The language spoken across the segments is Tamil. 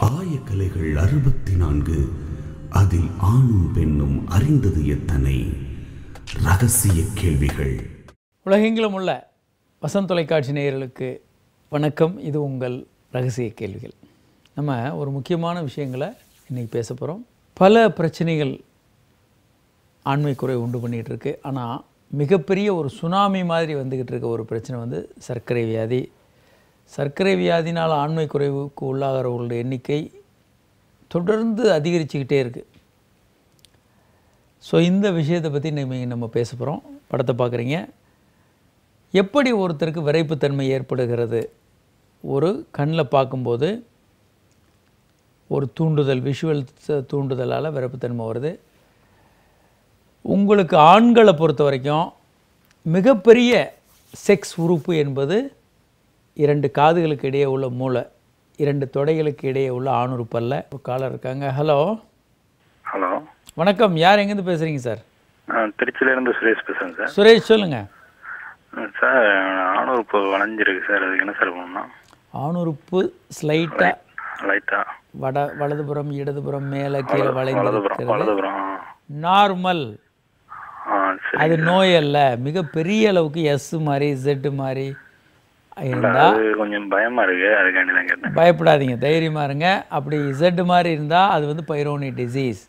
ஆயக்கலைகள் 64 அதில் ஆணும் பெண்ணும் அறிந்தது எத்தனை ரகசிய கேள்விகள். உலகெங்கிலும் உள்ள வசந்த் தொலைக்காட்சி நேயர்களுக்கு வணக்கம். இது உங்கள் ரகசிய கேள்விகள். நம்ம ஒரு முக்கியமான விஷயங்களை இன்றைக்கி பேச போகிறோம். பல பிரச்சனைகள் ஆண்மை குறை உண்டு பண்ணிகிட்டு இருக்கு. ஆனால் மிகப்பெரிய ஒரு சுனாமி மாதிரி வந்துக்கிட்டு இருக்க ஒரு பிரச்சனை வந்து சர்க்கரை வியாதி. சர்க்கரை வியாதினால் ஆண்மை குறைவுக்கு உள்ளாகிறவர்களுடைய எண்ணிக்கை தொடர்ந்து அதிகரிச்சுக்கிட்டே இருக்குது. ஸோ இந்த விஷயத்தை பற்றி நம்ம பேச போகிறோம். படத்தை பார்க்குறீங்க. எப்படி ஒருத்தருக்கு விரைப்புத்தன்மை ஏற்படுகிறது? ஒரு கண்ணில் பார்க்கும்போது ஒரு தூண்டுதல், விஷுவல் தூண்டுதலால் விரைப்புத்தன்மை வருது. உங்களுக்கு ஆண்களை பொறுத்த வரைக்கும் மிகப்பெரிய செக்ஸ் உறுப்பு என்பது 2 காதுகளுக்கு இடையே உள்ள மூளை, 2 தொடைகளுக்கு இடையே உள்ள ஆணுறுப்பு அல்ல. ஒரு காலர் இருக்காங்க. ஹலோ. ஹலோ, வணக்கம். யார் எங்கேருந்து பேசுகிறீங்க சார்? திருச்சியிலேருந்து சுரேஷ் பேசுகிறேன் சார். சுரேஷ் சொல்லுங்கள் சார். ஆணுறுப்பு வளைஞ்சிருக்கு சார், அதுக்கு என்ன சார் பண்ணணும்? ஆணுறுப்பு லைட்டாக வலதுபுறம் இடதுபுறம் மேலே கீழே வளைந்து நார்மல். அது நோய் அல்ல. மிகப்பெரிய அளவுக்கு எஸ் மாதிரி Z மாதிரி இருந்தால் கொஞ்சம் பயமா இருக்கு, அதுக்காண்டி தான் கேட்டேன். பயப்படாதீங்க, தைரியமாக இருங்க. அப்படி Z மாதிரி இருந்தால் அது வந்து பைரோனி டிசீஸ்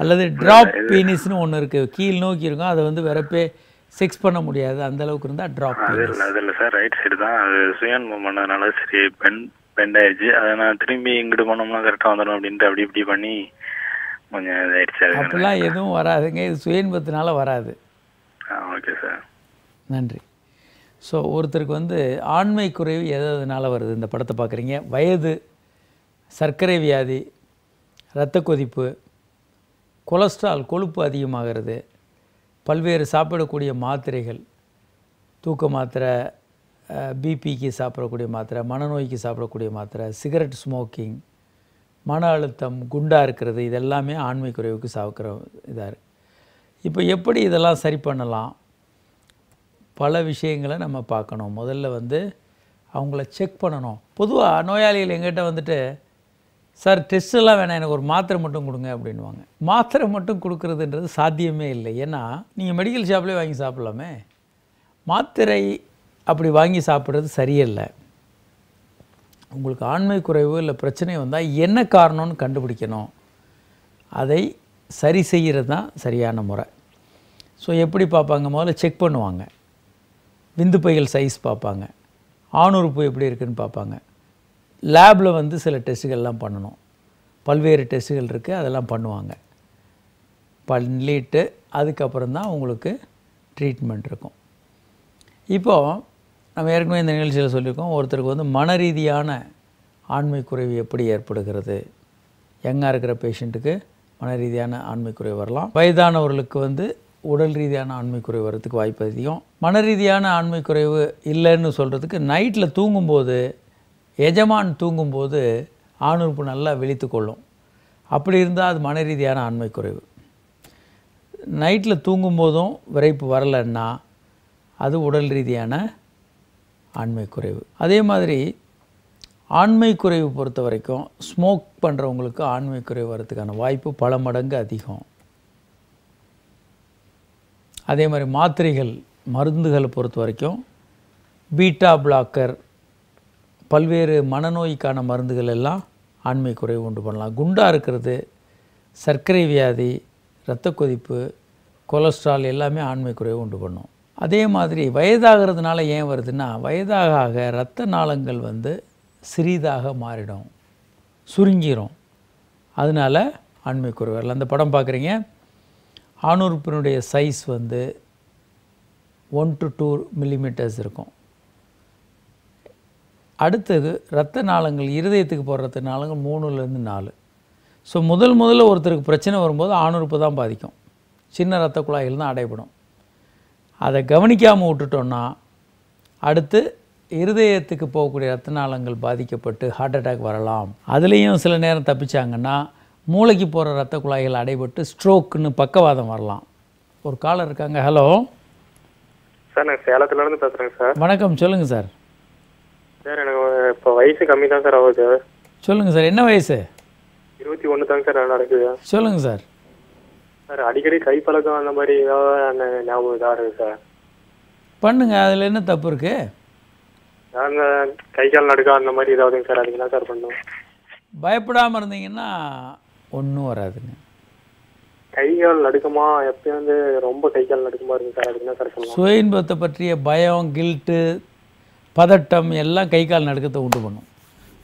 அல்லது ட்ராப் பீனிஸ்னு ஒன்று இருக்குது. கீழ் நோக்கி இருக்கும். அதை வந்து வரப்பே செக்ஸ் பண்ண முடியாது. அந்த அளவுக்கு இருந்தால் ட்ராப் பீனிஸ். அது இல்லை சார், ரைட் சைடு தான். அது சுயன்பம் பண்ணதுனால சரி பெண்ட் ஆயிடுச்சு. அதை நான் திரும்பி இங்கிட்டு பண்ணோம்னா கரெக்டாக வந்துடும் அப்படின்ட்டு அப்படி இப்படி பண்ணி கொஞ்சம் இதாயிடுச்சு. அப்படிலாம் எதுவும் வராதுங்க. இது சுயன்பத்தினால வராது. ஓகே சார், நன்றி. ஸோ ஒருத்தருக்கு வந்து ஆண்மை குறைவு எதனால வருது? இந்த படத்தை பார்க்குறீங்க. வயது, சர்க்கரை வியாதி, இரத்த கொதிப்பு, கொலஸ்ட்ரால் கொழுப்பு அதிகமாகிறது, பல்வேறு சாப்பிடக்கூடிய மாத்திரைகள், தூக்க மாத்திரை, பிபிக்கு சாப்பிடக்கூடிய மாத்திரை, மனநோய்க்கு சாப்பிடக்கூடிய மாத்திரை, சிகரெட் ஸ்மோக்கிங், மன அழுத்தம், குண்டாக இருக்கிறது, இதெல்லாமே ஆண்மை குறைவுக்கு சாப்பிட்ற இதாக இருக்குது. இப்போ எப்படி இதெல்லாம் சரி பண்ணலாம்? பல விஷயங்களை நம்ம பார்க்கணும். முதல்ல வந்து அவங்கள செக் பண்ணணும். பொதுவாக நோயாளிகள் எங்கிட்ட வந்துட்டு, சார் டெஸ்ட்டெல்லாம் வேணாம், எனக்கு ஒரு மாத்திரை மட்டும் கொடுங்க அப்படின்வாங்க. மாத்திரை மட்டும் கொடுக்குறதுன்றது சாத்தியமே இல்லை. ஏன்னா நீங்கள் மெடிக்கல் ஷாப்லேயே வாங்கி சாப்பிட்லாமே. மாத்திரை அப்படி வாங்கி சாப்பிட்றது சரியில்லை. உங்களுக்கு ஆண்மை குறைவு இல்லை பிரச்சனை வந்தால் என்ன காரணம்னு கண்டுபிடிக்கணும். அதை சரி செய்கிறது தான் சரியான முறை. ஸோ எப்படி பார்ப்பாங்க? முதல்ல செக் பண்ணுவாங்க. விந்து பைகள் சைஸ் பார்ப்பாங்க. ஆணுறுப்பு எப்படி இருக்குதுன்னு பார்ப்பாங்க. லேபில் வந்து சில டெஸ்ட்டுகள்லாம் பண்ணணும். பல்வேறு டெஸ்ட்டுகள் இருக்குது, அதெல்லாம் பண்ணுவாங்க. பண்ணிட்டு அதுக்கப்புறம் தான் உங்களுக்கு ட்ரீட்மெண்ட் இருக்கும். இப்போது நம்ம ஏற்கனவே இந்த நிகழ்ச்சியில் சொல்லியிருக்கோம், ஒருத்தருக்கு வந்து மன ரீதியான ஆண்மை குறைவு எப்படி ஏற்படுகிறது. யங்காக இருக்கிற பேஷண்ட்டுக்கு மன ரீதியான ஆண்மை குறைவு வரலாம். வயதானவர்களுக்கு வந்து உடல் ரீதியான ஆண்மை குறைவு வர்றதுக்கு வாய்ப்பு அதிகம். மன ரீதியான ஆண்மை குறைவு இல்லைன்னு சொல்கிறதுக்கு, நைட்டில் தூங்கும்போது, எஜமான் தூங்கும்போது ஆணுறுப்பு நல்லா விழித்து கொள்ளும். அப்படி இருந்தால் அது மன ரீதியான ஆண்மை குறைவு. நைட்டில் தூங்கும்போதும் விரைப்பு வரலைன்னா அது உடல் ரீதியான ஆண்மை குறைவு. அதே மாதிரி ஆண்மை குறைவு பொறுத்த வரைக்கும் ஸ்மோக் பண்ணுறவங்களுக்கு ஆண்மை குறைவு வர்றதுக்கான வாய்ப்பு பல மடங்கு அதிகம். அதே மாதிரி மாத்திரைகள், மருந்துகளை பொறுத்த வரைக்கும் பீட்டா பிளாக்கர், பல்வேறு மனநோய்க்கான மருந்துகள் எல்லாம் ஆண்மை குறைவு உண்டு பண்ணலாம். குண்டாக இருக்கிறது, சர்க்கரை வியாதி, இரத்த கொதிப்பு, கொலஸ்ட்ரால் எல்லாமே ஆண்மை குறைவு உண்டு பண்ணும். அதே மாதிரி வயதாகிறதுனால ஏன் வருதுன்னா, வயதாக இரத்த நாளங்கள் வந்து சிறிதாக மாறிடும், சுருங்கிடும். அதனால் ஆண்மை குறைவு வரல. அந்த படம் பார்க்குறீங்க. ஆணுறுப்பினுடைய சைஸ் வந்து 1 to 2 மில்லிமீட்டர்ஸ் இருக்கும். அடுத்தது இரத்த நாளங்கள், இருதயத்துக்கு போகிற இரத்த நாளங்கள் 3லேருந்து 4. ஸோ முதல்ல ஒருத்தருக்கு பிரச்சனை வரும்போது ஆணுறுப்பு தான் பாதிக்கும். சின்ன இரத்த குழாய்கள் தான் அடைபடும். அதை கவனிக்காமல் விட்டுட்டோன்னா அடுத்து இருதயத்துக்கு போகக்கூடிய இரத்த நாளங்கள் பாதிக்கப்பட்டு ஹார்ட் அட்டாக் வரலாம். அதுலேயும் சில நேரம் தப்பிச்சாங்கன்னா மூளைக்கு போகிற இரத்த குழாய்கள் அடைபட்டு ஸ்ட்ரோக்குன்னு பக்கவாதம் வரலாம். ஒரு காலர் இருக்காங்க. ஹலோ சார், நான் சேலத்துலேருந்து பேசுகிறேங்க சார். வணக்கம், சொல்லுங்கள் சார். சார், எனக்கு இப்போ வயசு கம்மி தான் சார் ஆகுது. சொல்லுங்கள் சார், என்ன வயசு? 21 தாங்க சார் நடக்குது. சொல்லுங்கள் சார். சார் அடிக்கடி கை பழக்கம் அந்த மாதிரி ஏதாவது ஞாபகம் இதாக இருக்குது சார். பண்ணுங்க, அதில் என்ன தப்பு இருக்குது? நாங்கள் கை கால் நடுக்கா அந்த மாதிரி ஏதாவதுங்க சார், அதுக்கு என்ன சார் பண்ணும்? பயப்படாமல் இருந்தீங்கன்னா ஒன்றும் வராதுங்க. கை கால் நடுக்கமா எப்பயும் வந்து ரொம்ப கை கால் நடுக்கமா இருக்குங்க சார், அதுக்கு என்ன சார் பண்ணலாம்? சுய இன்பத்தை பற்றிய பயம், கில்ட்டு, பதட்டம் எல்லாம் கை கால் நடுக்கத்தை உண்டு பண்ணும்.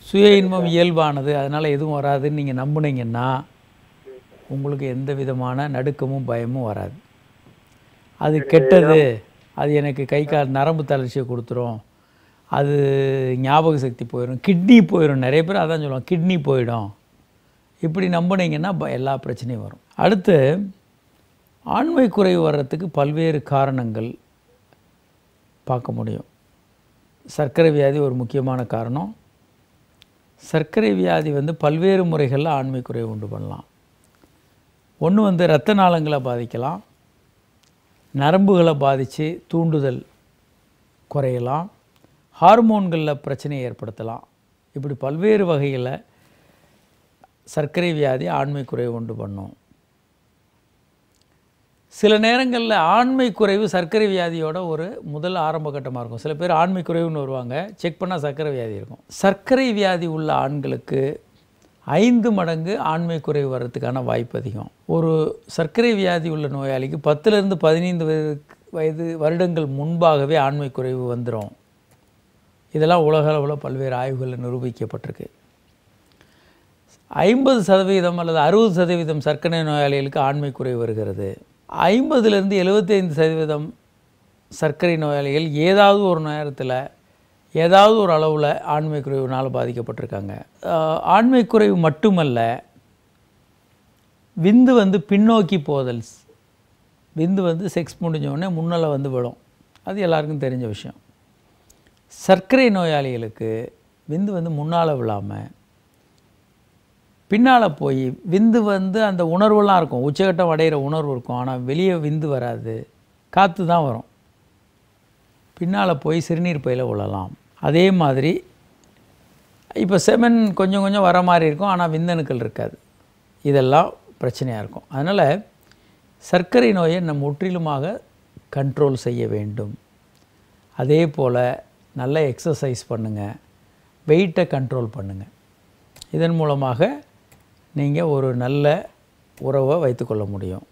சுய இன்பம் இயல்பானது, அதனால் எதுவும் வராதுன்னு நீங்கள் நம்புனீங்கன்னா உங்களுக்கு எந்த விதமான நடுக்கமும் பயமும் வராது. அது கெட்டது, அது எனக்கு கை கால் நரம்பு தளர்ச்சியை கொடுத்துரும், அது ஞாபக சக்தி போயிடும், கிட்னி போயிடும். நிறைய பேர் அதான் சொல்லுவாங்க, கிட்னி போயிடும். இப்படி நம்பினீங்கன்னா எல்லா பிரச்சனையும் வரும். அடுத்து, ஆண்மை குறைவு வர்றதுக்கு பல்வேறு காரணங்கள் பார்க்க முடியும். சர்க்கரை வியாதி ஒரு முக்கியமான காரணம். சர்க்கரை வியாதி வந்து பல்வேறு முறைகளில் ஆண்மை குறைவு உண்டு பண்ணலாம். ஒன்று வந்து இரத்த நாளங்களை பாதிக்கலாம், நரம்புகளை பாதித்து தூண்டுதல் குறையலாம், ஹார்மோன்களில் பிரச்சனையை ஏற்படுத்தலாம். இப்படி பல்வேறு வகையில் சர்க்கரை வியாதி ஆண்மை குறைவு உண்டு பண்ணும். சில நேரங்களில் ஆண்மை குறைவு சர்க்கரை வியாதியோட ஒரு முதல் ஆரம்ப கட்டமாக இருக்கும். சில பேர் ஆண்மை குறைவுன்னு வருவாங்க, செக் பண்ணால் சர்க்கரை வியாதி இருக்கும். சர்க்கரை வியாதி உள்ள ஆண்களுக்கு 5 மடங்கு ஆண்மை குறைவு வர்றதுக்கான வாய்ப்பு அதிகம். ஒரு சர்க்கரை வியாதி உள்ள நோயாளிக்கு 10லேருந்து 15 வருடங்கள் முன்பாகவே ஆண்மை குறைவு வந்துடும். இதெல்லாம் உலக அளவில் பல்வேறு ஆய்வுகளில் நிரூபிக்கப்பட்டிருக்கு. 50% அல்லது 60% சர்க்கரை நோயாளிகளுக்கு ஆண்மை குறைவு வருகிறது. 50லேருந்து 75% சர்க்கரை நோயாளிகள் ஏதாவது ஒரு நேரத்தில் ஏதாவது ஒரு அளவில் ஆண்மை குறைவுனால் பாதிக்கப்பட்டிருக்காங்க. ஆண்மை குறைவு மட்டுமல்ல, விந்து வந்து பின்னோக்கி போதல், விந்து வந்து செக்ஸ் முடிஞ்சோடனே முன்னால் வந்து விடும், அது எல்லாருக்கும் தெரிஞ்ச விஷயம். சர்க்கரை நோயாளிகளுக்கு விந்து வந்து முன்னால் விழாமல் பின்னால் போய் விந்து வந்து அந்த உணர்வெல்லாம் இருக்கும், உச்சகட்டம் அடைகிற உணர்வு இருக்கும், ஆனால் வெளியே விந்து வராது, காற்று தான் வரும், பின்னால் போய் சிறுநீர் பையில் விழலாம். அதே மாதிரி இப்போ செமன் கொஞ்சம் கொஞ்சம் வர மாதிரி இருக்கும், ஆனால் விந்தணுக்கள் இருக்காது. இதெல்லாம் பிரச்சனையாக இருக்கும். அதனால் சர்க்கரை நோயை நம்ம முற்றிலுமாக கண்ட்ரோல் செய்ய வேண்டும். அதே போல் நல்ல எக்ஸசைஸ் பண்ணுங்கள், வெயிட்டை கண்ட்ரோல் பண்ணுங்கள். இதன் மூலமாக நீங்கள் ஒரு நல்ல உறவை வைத்துக்கொள்ள முடியும்.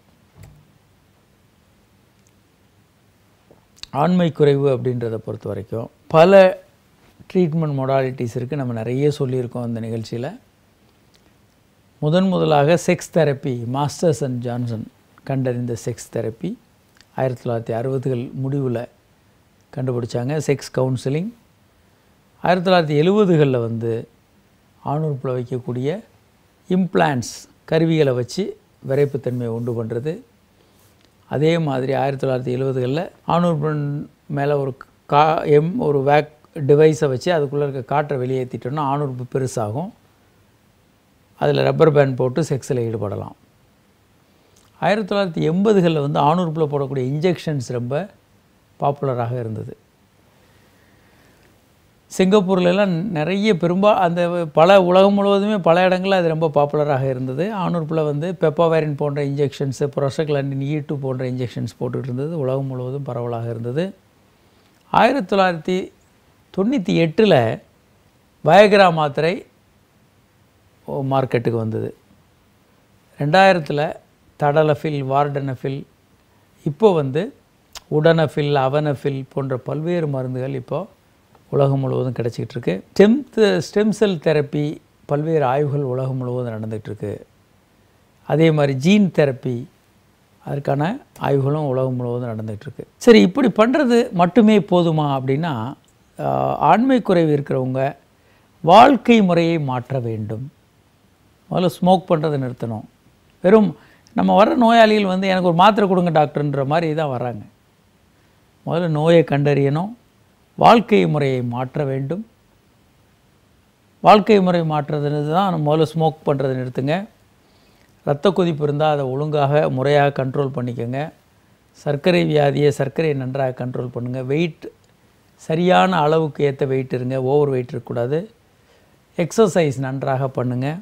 ஆண்மை குறைவு அப்படின்றத பொறுத்த வரைக்கும் பல ட்ரீட்மெண்ட் மொடாலிட்டிஸ் இருக்குது. நம்ம நிறைய சொல்லியிருக்கோம் இந்த நிகழ்ச்சியில். முதலாக sex therapy, masters and Johnson கண்டறிந்த செக்ஸ் தெரப்பி 1960கள் முடிவில் கண்டுபிடிச்சாங்க. செக்ஸ் கவுன்சிலிங் 1970களில் வந்து ஆணுறுப்பில் வைக்கக்கூடிய இம்ப்ளான்ட்ஸ் கருவிகளை வச்சு விரைப்புத்தன்மையை உண்டு பண்ணுறது. அதே மாதிரி 1970களில் ஆணுறுப்பின் மேலே ஒரு வேக் டிவைஸை வச்சு அதுக்குள்ளே இருக்க காற்றை வெளியேற்றிட்டோன்னா ஆணுறுப்பு பெருசாகும், அதில் ரப்பர் பேண்ட் போட்டு செக்ஸில் ஈடுபடலாம். 1980களில் வந்து ஆணுறுப்பில் போடக்கூடிய இன்ஜெக்ஷன்ஸ் ரொம்ப பாப்புலராக இருந்தது. சிங்கப்பூர்லலாம் நிறைய அந்த பல உலகம் முழுவதுமே பல இடங்களில் அது ரொம்ப பாப்புலராக இருந்தது. ஆணுறுப்பில் வந்து பெப்பாவேரின் போன்ற இன்ஜெக்ஷன்ஸு, ப்ரோஸ்டக்லாண்டின் E2 போன்ற இன்ஜெக்ஷன்ஸ் போட்டுக்கிட்டு இருந்தது. உலகம் முழுவதும் பரவலாக இருந்தது. 1998ல் வயக்ரா மாத்திரை மார்க்கெட்டுக்கு வந்தது. 2000ல் தடலஃபில், வார்டனஃபில், இப்போ வந்து உடனஃபில், அவனஃபில் போன்ற பல்வேறு மருந்துகள் இப்போது உலகம் முழுவதும் கிடச்சிக்கிட்டு இருக்கு. ஸ்டெம் செல் தெரப்பி பல்வேறு ஆய்வுகள் உலகம் முழுவதும் நடந்துகிட்ருக்கு. அதே மாதிரி ஜீன் தெரப்பி, அதற்கான ஆய்வுகளும் உலகம் முழுவதும் நடந்துகிட்ருக்கு. சரி, இப்படி பண்ணுறது மட்டுமே போதுமா அப்படின்னா, ஆண்மை குறைவு இருக்கிறவங்க வாழ்க்கை முறையை மாற்ற வேண்டும். முதல்ல ஸ்மோக் பண்ணுறதை நிறுத்தணும். வெறும் நம்ம வர்ற நோயாளிகள் வந்து எனக்கு ஒரு மாத்திரை கொடுங்க டாக்டர்ன்ற மாதிரி தான் வர்றாங்க. முதல்ல நோயை கண்டறியணும், வாழ்க்கை முறையை மாற்ற வேண்டும். வாழ்க்கை முறை மாற்றுறது தான் முதல்ல ஸ்மோக் பண்ணுறதை நிறுத்துங்க. இரத்த கொதிப்பு இருந்தால் அதை ஒழுங்காக முறையாக கண்ட்ரோல் பண்ணிக்கோங்க. சர்க்கரையை நன்றாக கண்ட்ரோல் பண்ணுங்கள். வெயிட் சரியான அளவுக்கு ஏற்ற வெயிட் இருங்க, ஓவர் வெயிட் இருக்கக்கூடாது. எக்ஸசைஸ் நன்றாக பண்ணுங்கள்.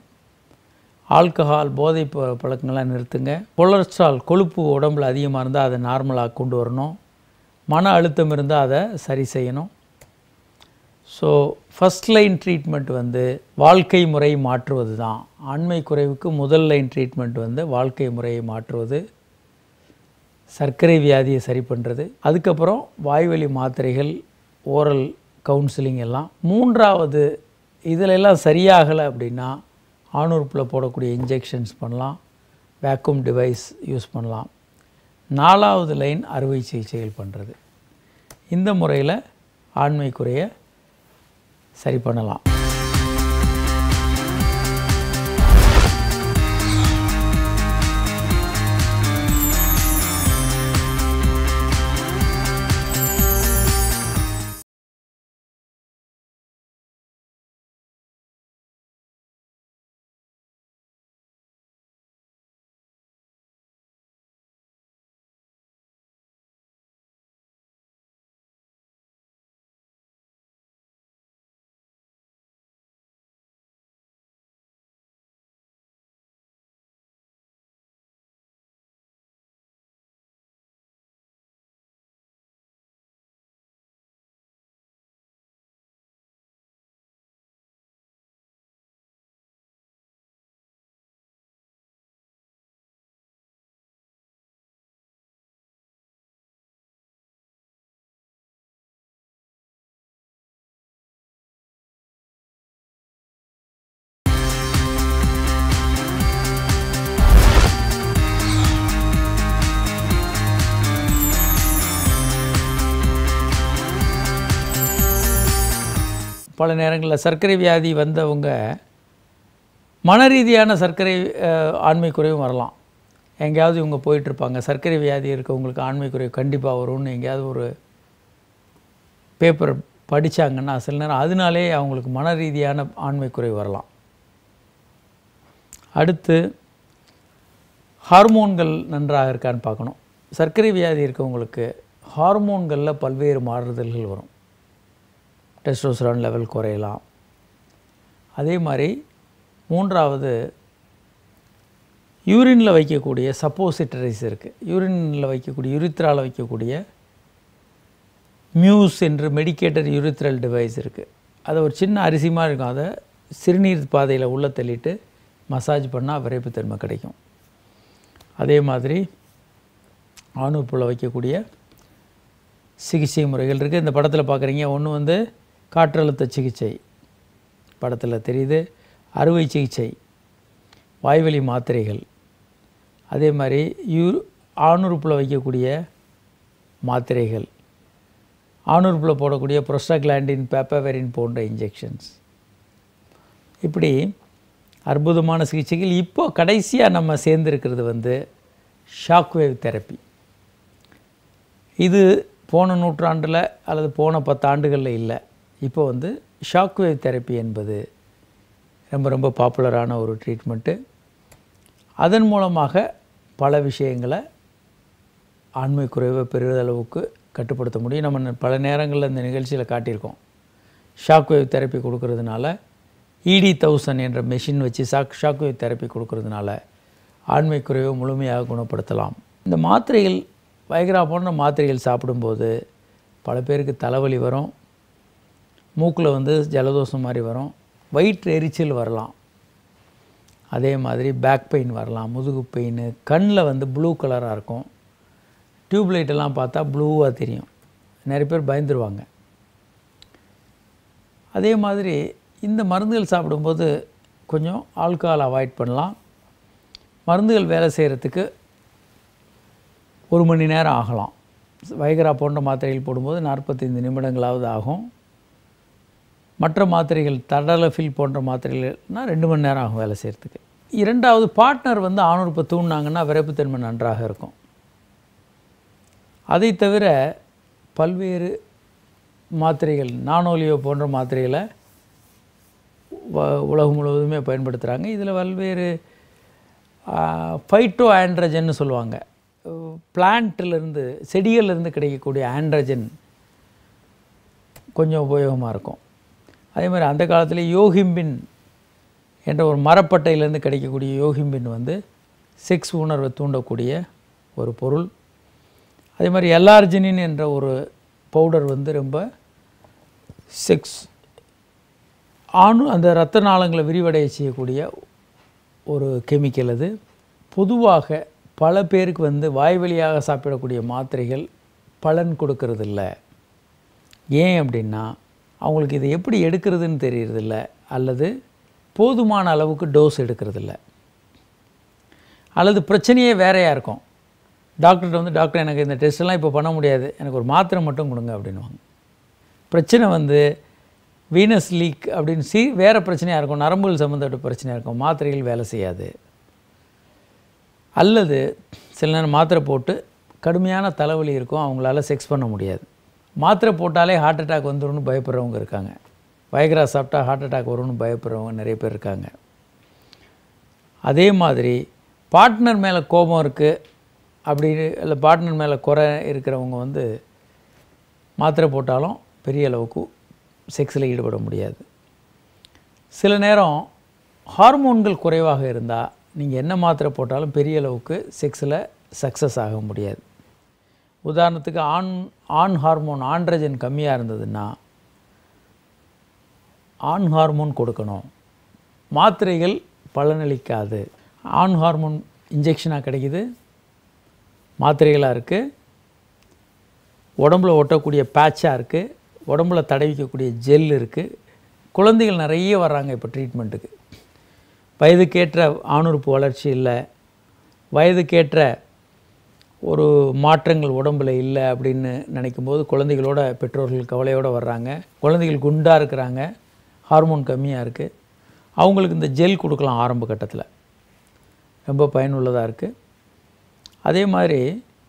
ஆல்கஹால் போதை பழக்கங்கள்லாம் நிறுத்துங்க. கொலஸ்ட்ரால் கொழுப்பு உடம்பில் அதிகமாக இருந்தால் அதை நார்மலாக கொண்டு வரணும். மன அழுத்தம் இருந்தால் அதை சரி செய்யணும். ஸோ ஃபஸ்ட் லைன் ட்ரீட்மெண்ட் வந்து வாழ்க்கை முறை மாற்றுவது தான். ஆண்மை குறைவுக்கு முதல் லைன் ட்ரீட்மெண்ட் வந்து வாழ்க்கை முறையை மாற்றுவது, சர்க்கரை வியாதியை சரி பண்ணுறது, அதுக்கப்புறம் வாய்வழி மாத்திரைகள், ஓரல் கவுன்சிலிங் எல்லாம். மூன்றாவது இதிலெல்லாம் சரியாகலை அப்படின்னா ஆணுறுப்பில் போடக்கூடிய இன்ஜெக்ஷன்ஸ் பண்ணலாம், வேக்யூம் டிவைஸ் யூஸ் பண்ணலாம். 4வது லைன் அறுவை சிகிச்சைகள் பண்ணுறது. இந்த முறையில் ஆண்மை குறைய சரி பண்ணலாம். பல நேரங்களில் சர்க்கரை வியாதி வந்தவங்க மனரீதியான சர்க்கரை ஆண்மை குறைவும் வரலாம். எங்கேயாவது இவங்க போயிட்டுருப்பாங்க, சர்க்கரை வியாதி இருக்கவங்களுக்கு ஆண்மை குறைவு கண்டிப்பாக வரும்னு எங்கேயாவது ஒரு பேப்பர் படித்தாங்கன்னா சில நேரம் அதனாலே அவங்களுக்கு மன ரீதியான ஆண்மை குறைவு வரலாம். அடுத்து ஹார்மோன்கள் நன்றாக இருக்கான்னு பார்க்கணும். சர்க்கரை வியாதி இருக்கவங்களுக்கு ஹார்மோன்களில் பல்வேறு மாறுதல்கள் வரும். டெஸ்டோஸ்டெரான் லெவல் குறையலாம். அதே மாதிரி மூன்றாவது யூரினில் வைக்கக்கூடிய சப்போசிட்டரிஸ் இருக்குது. யூரினில் வைக்கக்கூடிய யூரித்ராவில் வைக்கக்கூடிய மியூஸ் என்று மெடிக்கேட்டட் யூரித்ரல் டிவைஸ் இருக்குது. அது ஒரு சின்ன அரிசி மாதிரி இருக்கும். அதை சிறுநீர் பாதையில் உள்ளே தள்ளிட்டு மசாஜ் பண்ணால் விரைப்புத்தன்மை கிடைக்கும். அதே மாதிரி ஆணுறுப்பில் வைக்கக்கூடிய சிகிச்சை முறைகள் இருக்குது. இந்த படத்தில் பார்க்குறீங்க. ஒன்று வந்து காற்றழுத்த சிகிச்சை படத்தில் தெரியுது, அறுவை சிகிச்சை, வாய்வழி மாத்திரைகள், அதே மாதிரி ஆணுறுப்பில் வைக்கக்கூடிய மாத்திரைகள், ஆணுறுப்பில் போடக்கூடிய ப்ரோஸ்டாக்லாண்டின், பேப்பாவெரின் போன்ற இன்ஜெக்ஷன்ஸ். இப்படி அற்புதமான சிகிச்சைகள். இப்போ கடைசியாக நம்ம சேர்ந்துருக்கிறது வந்து ஷாக்வேவ் தெரப்பி. இது போன நூற்றாண்டில் அல்லது போன 10 ஆண்டுகளில் இல்லை. இப்போ வந்து ஷாக்வேவ் தெரப்பி என்பது ரொம்ப ரொம்ப பாப்புலரான ஒரு ட்ரீட்மெண்ட்டு. அதன் மூலமாக பல விஷயங்களை ஆண்மை குறைவை பெரிதளவுக்கு கட்டுப்படுத்த முடியும். நம்ம பல நேரங்களில் இந்த நிகழ்ச்சியில் காட்டியிருக்கோம். ஷாக்வேவ் தெரப்பி கொடுக்கறதுனால ED1000 என்ற மெஷின் வச்சு ஷாக்வேவ் தெரப்பி கொடுக்கறதுனால ஆண்மை குறைவை முழுமையாக குணப்படுத்தலாம். இந்த மாத்திரைகள் வைக்ரா போன்ற மாத்திரைகள் சாப்பிடும்போது பல பேருக்கு தலைவலி வரும், மூக்கில் வந்து ஜலதோஷம் மாதிரி வரும், வயிற்று எரிச்சல் வரலாம், அதே மாதிரி பேக் பெயின் வரலாம், முதுகு பெயின், கண்ணில் வந்து ப்ளூ கலராக இருக்கும், டியூப்லைட்டெல்லாம் பார்த்தா ப்ளூவாக தெரியும், நிறைய பேர் பயந்துருவாங்க. அதே மாதிரி இந்த மருந்துகள் சாப்பிடும்போது கொஞ்சம் ஆல்கஹால் அவாய்ட் பண்ணலாம். மருந்துகள் வேலை செய்கிறதுக்கு 1 மணி நேரம் ஆகலாம். வைக்ரா போன்ற மாத்திரைகள் போடும்போது 45 நிமிடங்களாவது ஆகும். மற்ற மாத்திரைகள் தடலஃபில் போன்ற மாத்திரைகள்னால் 2 மணி நேரம் ஆகும் வேலை செய்கிறதுக்கு. இரண்டாவது, பார்ட்னர் வந்து ஆணுறுப்பை தூண்டினாங்கன்னா விரைப்புத்தன்மை நன்றாக இருக்கும். அதை தவிர பல்வேறு மாத்திரைகள், நானோலியோ போன்ற மாத்திரைகளை உலகம் முழுவதுமே பயன்படுத்துகிறாங்க. இதில் பல்வேறு ஃபைட்டோ ஆண்ட்ரஜன்னு சொல்லுவாங்க. பிளான்ட்டிலிருந்து, செடிகளிலிருந்து கிடைக்கக்கூடிய ஆண்ட்ரஜன் கொஞ்சம் உபயோகமாக இருக்கும். அதே மாதிரி அந்த காலத்தில் யோகிம்பின் என்ற ஒரு மரப்பட்டையிலேருந்து கிடைக்கக்கூடிய யோகிம்பின் வந்து செக்ஸ் உணர்வை தூண்டக்கூடிய ஒரு பொருள். அதே மாதிரி எல்ஆர்ஜினின் என்ற ஒரு பவுடர் வந்து ரொம்ப செக்ஸ் அந்த இரத்த நாளங்களை விரிவடைய செய்யக்கூடிய ஒரு கெமிக்கல். அது பொதுவாக பல பேருக்கு வந்து வாய் வழியாக சாப்பிடக்கூடிய மாத்திரைகள் பலன் கொடுக்கறதில்ல. ஏன் அப்படின்னா அவங்களுக்கு இதை எப்படி எடுக்கிறதுன்னு தெரியறதில்ல, அல்லது போதுமான அளவுக்கு டோஸ் எடுக்கிறதில்ல, அல்லது பிரச்சனையே வேறையாக இருக்கும். டாக்டர்கிட்ட வந்து டாக்டர் எனக்கு இந்த டெஸ்ட்டெல்லாம் இப்போ பண்ண முடியாது, எனக்கு ஒரு மாத்திரை மட்டும் கொடுங்க அப்படின்வாங்க. பிரச்சனை வந்து வீனஸ் லீக் அப்படின்னு வேறு பிரச்சனையாக இருக்கும், நரம்புகள் சம்மந்தப்பட்ட பிரச்சனையாக இருக்கும், மாத்திரைகள் வேலை செய்யாது. அல்லது சில நேரம் மாத்திரை போட்டு கடுமையான தலைவலி இருக்கும், அவங்களால செக்ஸ் பண்ண முடியாது. மாத்திரை போட்டாலே ஹார்ட் அட்டாக் வந்துடும்னு பயப்படுறவங்க இருக்காங்க. வயக்ரா சாப்பிட்டா ஹார்ட் அட்டாக் வரும்னு பயப்படுறவங்க நிறைய பேர் இருக்காங்க. அதே மாதிரி பார்ட்னர் மேலே கோபம் இருக்குது அப்படின்னு, இல்லை பார்ட்னர் மேலே குறை இருக்கிறவங்க வந்து மாத்திரை போட்டாலும் பெரிய அளவுக்கு செக்ஸில் ஈடுபட முடியாது. சில நேரம் ஹார்மோன்கள் குறைவாக இருந்தால் நீங்கள் என்ன மாத்திரை போட்டாலும் பெரிய அளவுக்கு செக்ஸில் சக்ஸஸ் ஆக முடியாது. உதாரணத்துக்கு ஆண் ஹார்மோன் ஆண்ட்ரஜன் கம்மியாக இருந்ததுன்னா ஆண் ஹார்மோன் கொடுக்கணும். மாத்திரைகள் பலனளிக்காது. ஆண் ஹார்மோன் இன்ஜெக்ஷனாக கிடைக்குது, மாத்திரைகளாக இருக்குது, உடம்புல ஒட்டக்கூடிய பேட்சாக இருக்குது, உடம்புல தடவிக்கக்கூடிய ஜெல் இருக்குது. குழந்தைகள் நிறைய வர்றாங்க இப்போ ட்ரீட்மெண்ட்டுக்கு. வயதுக்கேற்ற ஆணுறுப்பு வளர்ச்சி இல்லை, வயதுக்கேற்ற ஒரு மாற்றங்கள் உடம்பில் இல்லை அப்படின்னு நினைக்கும்போது குழந்தைகளோட பெற்றோர்கள் கவலையோடு வர்றாங்க. குழந்தைகள் குண்டாக இருக்கிறாங்க, ஹார்மோன் கம்மியாக இருக்குது. அவங்களுக்கு இந்த ஜெல் கொடுக்கலாம் ஆரம்ப கட்டத்தில், ரொம்ப பயனுள்ளதாக இருக்குது. அதே மாதிரி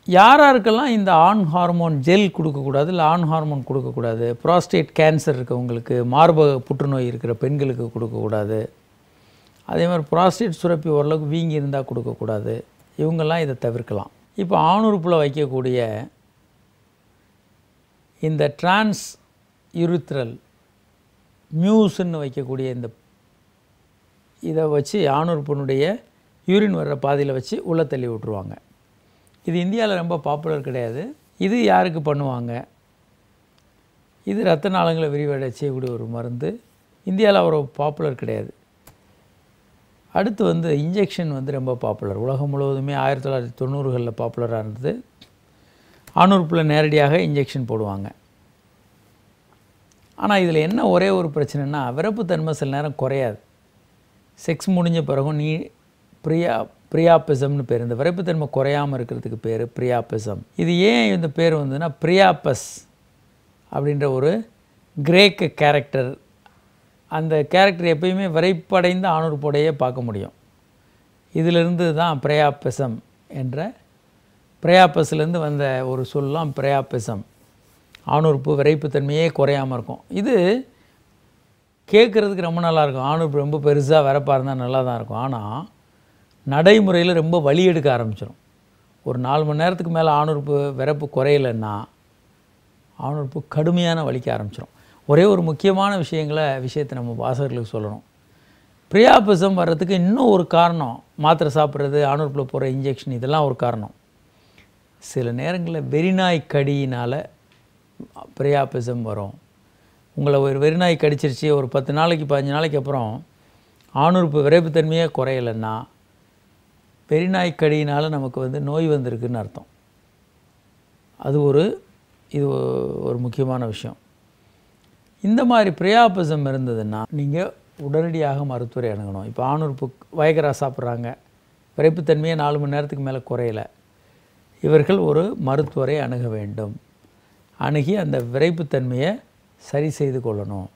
யாராருக்கெல்லாம் இந்த ஆண் ஹார்மோன் ஜெல் கொடுக்கக்கூடாது, இல்லை ஆண் ஹார்மோன் கொடுக்கக்கூடாது, ப்ராஸ்டேட் கேன்சர் இருக்கவங்களுக்கு, மார்பக புற்றுநோய் இருக்கிற பெண்களுக்கு கொடுக்கக்கூடாது, அதே மாதிரி ப்ராஸ்டேட் சுரப்பி ஓரளவுக்கு வீங்கி இருந்தால் கொடுக்கக்கூடாது, இவங்கெல்லாம் இதை தவிர்க்கலாம். இப்போ ஆணுறுப்பில் வைக்கக்கூடிய இந்த டிரான்ஸ் யூரித்ரல் மியூஸ்ன்னு வைக்கக்கூடிய இதை வச்சு ஆணுறுப்பினுடைய யூரின் வர்ற பாதையில் வச்சு உள்ளே தள்ளி விட்ருவாங்க. இது இந்தியாவில் ரொம்ப பாப்புலர் கிடையாது. இது யாருக்கு பண்ணுவாங்க? இது இரத்த நாளங்களை விரிவடை செய்யக்கூடிய ஒரு மருந்து. இந்தியாவில் அவ்வளோ பாப்புலர் கிடையாது. அடுத்து வந்து இன்ஜெக்ஷன் வந்து ரொம்ப பாப்புலர். உலகம் முழுவதுமே 1990களில் பாப்புலராக இருந்தது. ஆணுறுப்பில் நேரடியாக இன்ஜெக்ஷன் போடுவாங்க. ஆனால் இதில் என்ன ஒரே ஒரு பிரச்சனைனா, விரப்புத்தன்மை சில நேரம் குறையாது. செக்ஸ் முடிஞ்ச பிறகும் பிரியாபிசம்னு பேர். இந்த விரைப்புத்தன்மை குறையாமல் இருக்கிறதுக்கு பேர் பிரியாபிசம். இது ஏன் இந்த பேர் வந்ததுன்னா, பிரியாபஸ் அப்படின்ற ஒரு கிரேக்க கேரக்டர். அந்த கேரக்டர் எப்பயுமே விரைப்படைந்த ஆணுறுப்போடையே பார்க்க முடியும். இதிலிருந்து தான் பிரியாபிசம் என்ற, பிரியாபஸ்லேருந்து வந்த ஒரு சொல்லலாம் பிரியாபிசம். ஆணுறுப்பு விரைப்புத்தன்மையே குறையாமல் இருக்கும். இது கேட்குறதுக்கு ரொம்ப நல்லாயிருக்கும். ஆணுறுப்பு ரொம்ப பெருசாக விரப்பாக இருந்தால் நல்லா தான் இருக்கும். ஆனால் நடைமுறையில் ரொம்ப வலி எடுக்க ஆரம்பிச்சிடும். ஒரு 4 மணி நேரத்துக்கு மேலே ஆணுறுப்பு விரப்பு குறையலைன்னா ஆணுறுப்பு கடுமையான வலிக்க ஆரம்பிச்சிடும். ஒரே ஒரு முக்கியமான விஷயத்தை நம்ம வாசகர்களுக்கு சொல்லணும். பிரியாபிசம் வர்றதுக்கு இன்னும் ஒரு காரணம், மாத்திரை சாப்பிட்றது, ஆணுறுப்பில் போகிற இன்ஜெக்ஷன், இதெல்லாம் ஒரு காரணம். சில நேரங்களில் வெறிநாய் கடியினால் பிரியாபிசம் வரும். உங்களை ஒரு வெறிநாய் கடிச்சிருச்சு, ஒரு 10 நாளைக்கு 15 நாளைக்கு அப்புறம் ஆணுறுப்பு விரைப்புத்தன்மையே குறையலைன்னா வெறிநாய் கடியினால் நமக்கு வந்து நோய் வந்திருக்குன்னு அர்த்தம். இது ஒரு முக்கியமான விஷயம். இந்த மாதிரி பிரியாபிசம் இருந்ததுன்னா நீங்கள் உடனடியாக மருத்துவரை அணுகணும். இப்போ ஆணுறுப்பு வயகரா சாப்பிட்றாங்க, விரைப்புத்தன்மையே 4 மணி நேரத்துக்கு மேலே குறையலை, இவர்கள் ஒரு மருத்துவரை அணுக வேண்டும். அணுகி அந்த விரைப்புத்தன்மையை சரி செய்து கொள்ளணும்.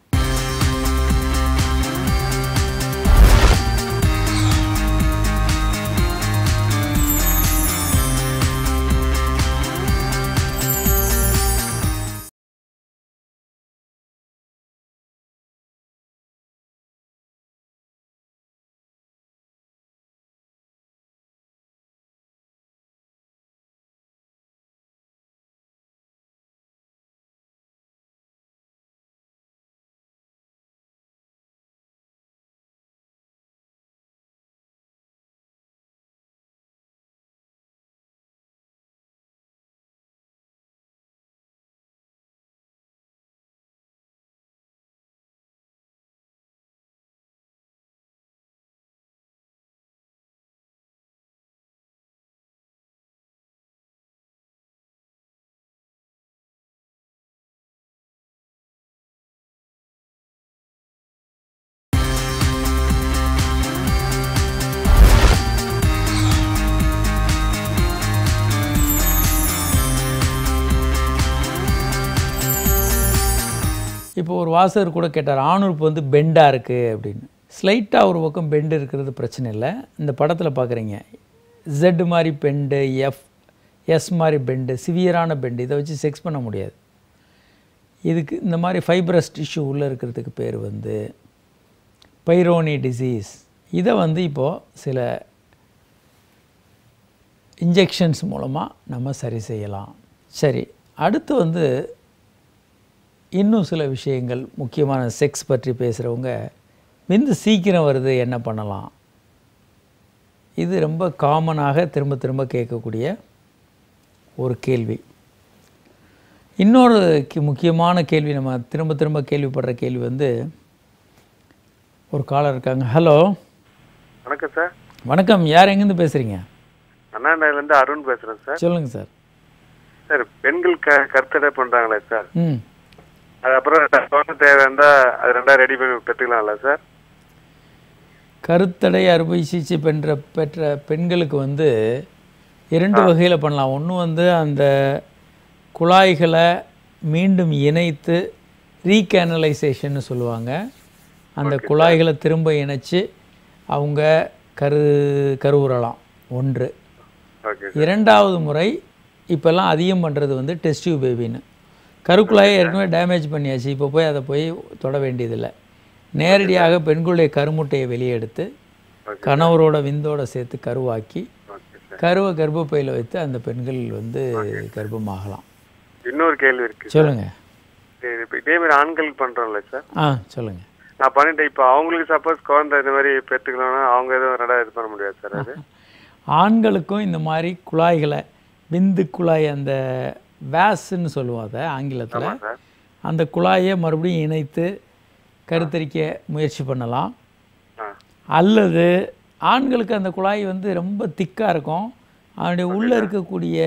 இப்போ ஒரு வாசகர் கூட கேட்டார், ஆணுறுப்பு வந்து பெண்டாக இருக்குது அப்படின்னு. ஸ்லைட்டாக ஒரு பக்கம் பெண்டு இருக்கிறது பிரச்சனை இல்லை. இந்த படத்தில் பார்க்குறீங்க, Z மாதிரி பெண்டு, எஸ் மாதிரி பெண்டு, சிவியரான பெண்டு, இதை வச்சு செக்ஸ் பண்ண முடியாது. இதுக்கு இந்த மாதிரி ஃபைப்ரஸ் டிஷ்யூ உள்ளே இருக்கிறதுக்கு பேர் வந்து பைரோனி டிசீஸ். இதை வந்து இப்போது சில இன்ஜெக்ஷன்ஸ் மூலமாக நம்ம சரி செய்யலாம். சரி, அடுத்து வந்து இன்னும் சில விஷயங்கள் முக்கியமான செக்ஸ் பற்றி பேசுகிறவங்க, விந்து சீக்கிரம் வருது என்ன பண்ணலாம்? இது ரொம்ப காமனாக திரும்ப திரும்ப கேட்கக்கூடிய ஒரு கேள்வி. இன்னொரு முக்கியமான கேள்வி, நம்ம திரும்ப திரும்ப கேள்விப்படுற கேள்வி வந்து, ஒரு காலர் இருக்காங்க. ஹலோ. வணக்கம் சார். வணக்கம். யார் எங்கேருந்து பேசுகிறீங்க? அண்ணாநகர்லேருந்து அருண் பேசுகிறேன் சார். சொல்லுங்கள் சார். சார், பெண்கள் கருத்தடை பண்ணுறாங்களே சார், ம், அது அப்புறம் தேவை இருந்தால் அது ரெண்டாவது ரெடி பண்ணி பெற்றுக்கலாம்ல சார்? கருத்தடை அறுவை சிகிச்சை பெற்ற பெண்களுக்கு வந்து 2 வகையில் பண்ணலாம். ஒன்று வந்து அந்த குழாய்களை மீண்டும் இணைத்து ரீகேனலைசேஷன்னு சொல்லுவாங்க. அந்த குழாய்களை திரும்ப இணைச்சி அவங்க கருவுறலாம். ஒன்று. இரண்டாவது முறை இப்போல்லாம் அதிகம் பண்ணுறது வந்து டெஸ்ட் டியூப் பேபின்னு. கருக்குழாயை ஏற்கனவே டேமேஜ் பண்ணியாச்சு, இப்போ போய் அதை போய் தொட வேண்டியதில்லை. நேரடியாக பெண்களுடைய கருமுட்டையை வெளியே எடுத்து கணவரோட விந்தோட சேர்த்து கருவாக்கி கருவை கர்ப்பப்பையில் வைத்து அந்த பெண்கள் வந்து கர்ப்பமாகலாம். இன்னொரு கேள்வி இருக்கு. சொல்லுங்கள். இதே மாதிரி ஆண்களுக்கு பண்ணுறோம்ல சார்? சொல்லுங்கள். நான் பண்ணிட்டேன். இப்போ அவங்களுக்கு சப்போஸ் குழந்தை இந்த மாதிரி பெற்றுக்கலாம்னா அவங்க எதுவும் ரெண்டாவது இது பண்ண முடியாது சார்? அது ஆண்களுக்கும் இந்த மாதிரி குழாய்களை, விந்து குழாய், அந்த வேஸ்ன்னு சொல்லுவோம் அதை ஆங்கிலத்தில், அந்த குழாயை மறுபடியும் இணைத்து கருத்தரிக்க முயற்சி பண்ணலாம். அல்லது ஆண்களுக்கு அந்த குழாய் வந்து ரொம்ப திக்காக இருக்கும், அதனுடைய உள்ளே இருக்கக்கூடிய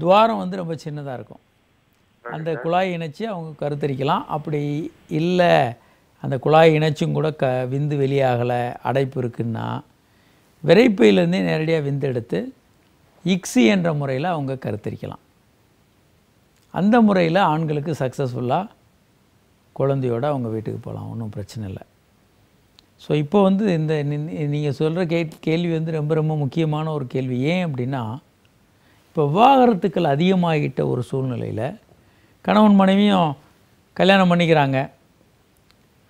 துவாரம் வந்து ரொம்ப சின்னதாக இருக்கும். அந்த குழாய் இணைச்சி அவங்க கருத்தரிக்கலாம். அப்படி இல்லை, அந்த குழாய் இணைச்சும் கூட விந்து வெளியாகலை, அடைப்பு இருக்குன்னா, விரைப்பையிலேருந்தே நேரடியாக விந்து எடுத்து இக்ஸி என்ற முறையில் அவங்க கருத்தரிக்கலாம். அந்த முறையில் ஆண்களுக்கு சக்ஸஸ்ஃபுல்லாக குழந்தையோடு அவங்க வீட்டுக்கு போகலாம், ஒன்றும் பிரச்சனை இல்லை. ஸோ இப்போ வந்து இந்த நீங்கள் சொல்கிற கேள்வி வந்து ரொம்ப ரொம்ப முக்கியமான ஒரு கேள்வி. ஏன் அப்படின்னா, இப்போ விவாகரத்துக்கள் அதிகமாகிட்ட ஒரு சூழ்நிலையில் கணவன் மனைவியும் கல்யாணம் பண்ணிக்கிறாங்க,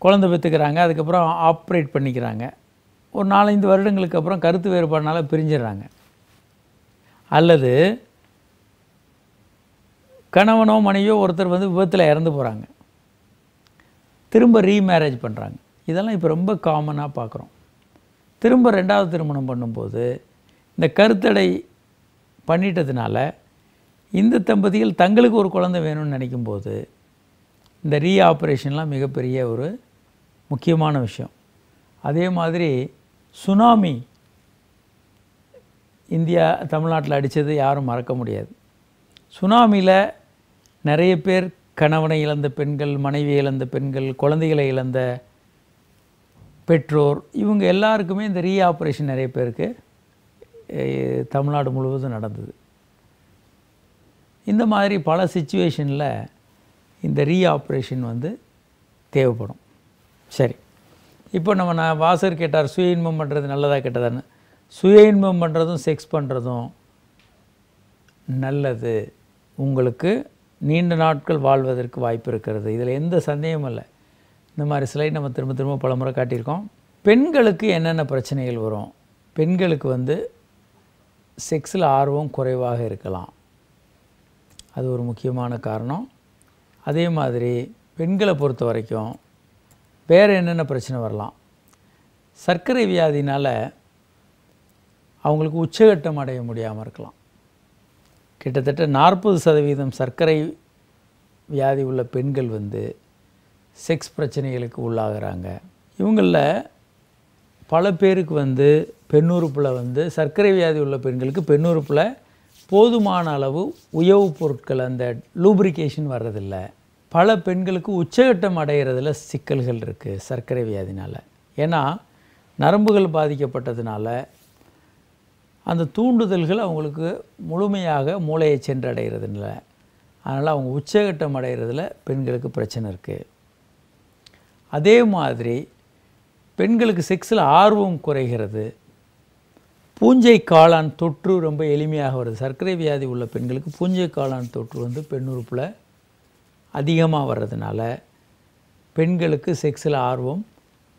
குழந்தை பெற்றுக்கிறாங்க, அதுக்கப்புறம் ஆப்ரேட் பண்ணிக்கிறாங்க. ஒரு 4-5 வருடங்களுக்கு அப்புறம் கருத்து வேறுபாடுனால பிரிஞ்சிடுறாங்க. அல்லது கணவனோ மனைவியோ ஒருத்தர் வந்து விபத்தில் இறந்து போகிறாங்க, திரும்ப ரீமேரேஜ் பண்ணுறாங்க. இதெல்லாம் இப்போ ரொம்ப காமனாக பார்க்குறோம். திரும்ப 2வது திருமணம் பண்ணும்போது இந்த கருத்தடை பண்ணிட்டதுனால இந்த தம்பதிகள் தங்களுக்கு ஒரு குழந்தை வேணும்னு நினைக்கும்போது இந்த ரீஆப்ரேஷன்லாம் மிகப்பெரிய ஒரு முக்கியமான விஷயம். அதே மாதிரி சுனாமி இந்தியா தமிழ்நாட்டில் அடித்தது யாரும் மறக்க முடியாது. சுனாமியில் நிறைய பேர் கணவனை இழந்த பெண்கள், மனைவியை இழந்த பெண்கள், குழந்தைகளை இழந்த பெற்றோர், இவங்க எல்லாருக்குமே இந்த ரீஆப்ரேஷன் நிறைய பேருக்கு தமிழ்நாடு முழுவதும் நடந்தது. இந்த மாதிரி பல சிச்சுவேஷனில் இந்த ரீஆப்ரேஷன் வந்து தேவைப்படும். சரி, இப்போ நான் வாசகர் கேட்டார், சுய இன்பம் பண்ணுறது நல்லதா கெட்டதான்னு. சுய இன்பம் பண்ணுறதும் செக்ஸ் பண்ணுறதும் நல்லது. உங்களுக்கு நீண்ட நாட்கள் வாழ்வதற்கு வாய்ப்பு இருக்கிறது, இதில் எந்த சந்தேகமும் இல்லை. இந்த மாதிரி ஸ்லைட் நம்ம திரும்ப திரும்ப பல முறை காட்டியிருக்கோம். பெண்களுக்கு என்னென்ன பிரச்சனைகள் வரும்? பெண்களுக்கு வந்து செக்ஸில் ஆர்வம் குறைவாக இருக்கலாம், அது ஒரு முக்கியமான காரணம். அதே மாதிரி பெண்களை பொறுத்த வரைக்கும் வேறு என்னென்ன பிரச்சனை வரலாம்? சர்க்கரை வியாதினால் அவங்களுக்கு உச்சகட்டம் அடைய முடியாமல் இருக்கலாம். கிட்டத்தட்ட 40% சர்க்கரை வியாதி உள்ள பெண்கள் வந்து செக்ஸ் பிரச்சனைகளுக்கு உள்ளாகிறாங்க. இவங்களில் பல பேருக்கு வந்து பெண்ணுறுப்பில் வந்து சர்க்கரை வியாதி உள்ள பெண்களுக்கு பெண்ணுறுப்பில் போதுமான அளவு உயவுப் பொருட்கள், அந்த லூப்ரிகேஷன் வர்றதில்லை. பல பெண்களுக்கு உச்சகட்டம் அடைகிறதுல சிக்கல்கள் இருக்குது சர்க்கரை வியாதினால். ஏன்னா நரம்புகள் பாதிக்கப்பட்டதுனால அந்த தூண்டுதல்கள் அவங்களுக்கு முழுமையாக மூளையை சென்றடைகிறதுனால அதனால் அவங்க உச்சகட்டம் அடைகிறதுல பெண்களுக்கு பிரச்சனை இருக்குது. அதே மாதிரி பெண்களுக்கு செக்ஸில் ஆர்வம் குறைகிறது. பூஞ்சை காளான் தொற்று ரொம்ப எளிமையாக வருது. சர்க்கரை வியாதி உள்ள பெண்களுக்கு பூஞ்சை காளான் தொற்று வந்து பெண்ணுறுப்பில் அதிகமாக வர்றதுனால பெண்களுக்கு செக்ஸில் ஆர்வம்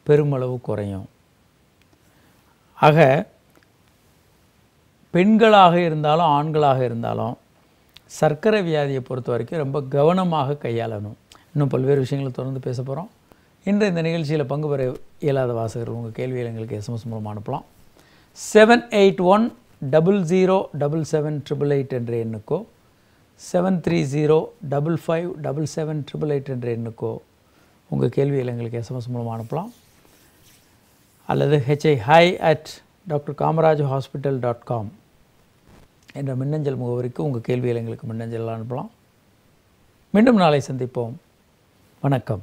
பெருமளவு குறையும். ஆக பெண்களாக இருந்தாலும் ஆண்களாக இருந்தாலும் சர்க்கரை வியாதியை பொறுத்த வரைக்கும் ரொம்ப கவனமாக கையாளணும். இன்னும் பல்வேறு விஷயங்களை தொடர்ந்து பேச போகிறோம். இன்று இந்த நிகழ்ச்சியில் பங்கு பெற இயலாத வாசகர்கள் உங்கள் கேள்வியில் எங்களுக்கு SMS மூலமாக அனுப்பலாம். 7810007788 என்ற எண்ணுக்கோ 7305577888 என்ற எண்ணுக்கோ உங்கள் கேள்வியில் எங்களுக்கு SMS மூலமாக அனுப்பலாம். அல்லது hi@drkamarajhospital.com என்ற மின்னஞ்சல் முகவரிக்கு உங்கள் கேள்வியில் எங்களுக்கு மின்னஞ்சல் அனுப்பலாம். மீண்டும் நாளை சந்திப்போம். வணக்கம்.